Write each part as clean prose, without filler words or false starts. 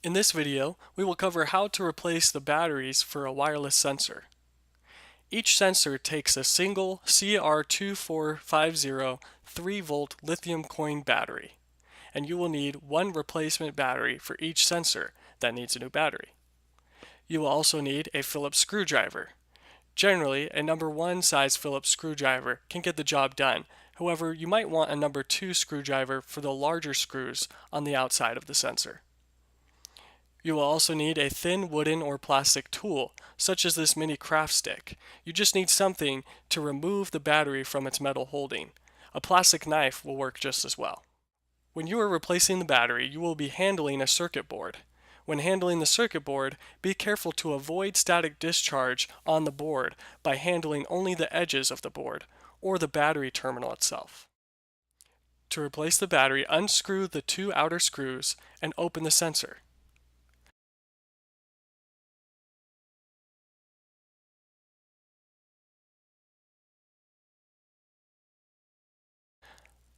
In this video, we will cover how to replace the batteries for a wireless sensor. Each sensor takes a single CR2450 3-volt lithium coin battery, and you will need one replacement battery for each sensor that needs a new battery. You will also need a Phillips screwdriver. Generally, a number 1 size Phillips screwdriver can get the job done. However, you might want a number 2 screwdriver for the larger screws on the outside of the sensor. You will also need a thin wooden or plastic tool, such as this mini craft stick. You just need something to remove the battery from its metal holding. A plastic knife will work just as well. When you are replacing the battery, you will be handling a circuit board. When handling the circuit board, be careful to avoid static discharge on the board by handling only the edges of the board, or the battery terminal itself. To replace the battery, unscrew the 2 outer screws and open the sensor.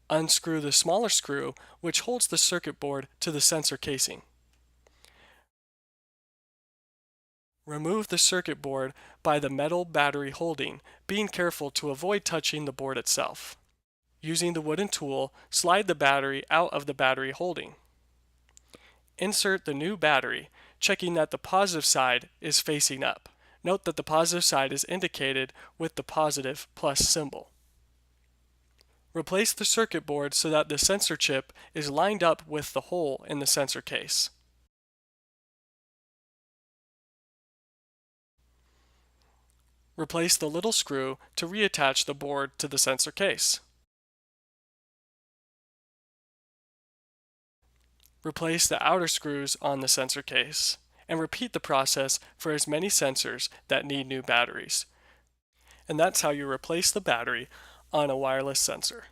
Unscrew the smaller screw, which holds the circuit board to the sensor casing. Remove the circuit board by the metal battery holding, being careful to avoid touching the board itself. Using the wooden tool, slide the battery out of the battery holding. Insert the new battery, checking that the positive side is facing up. Note that the positive side is indicated with the positive plus symbol. Replace the circuit board so that the sensor chip is lined up with the hole in the sensor case. Replace the little screw to reattach the board to the sensor case. Replace the outer screws on the sensor case, and repeat the process for as many sensors that need new batteries. And that's how you replace the battery on a wireless sensor.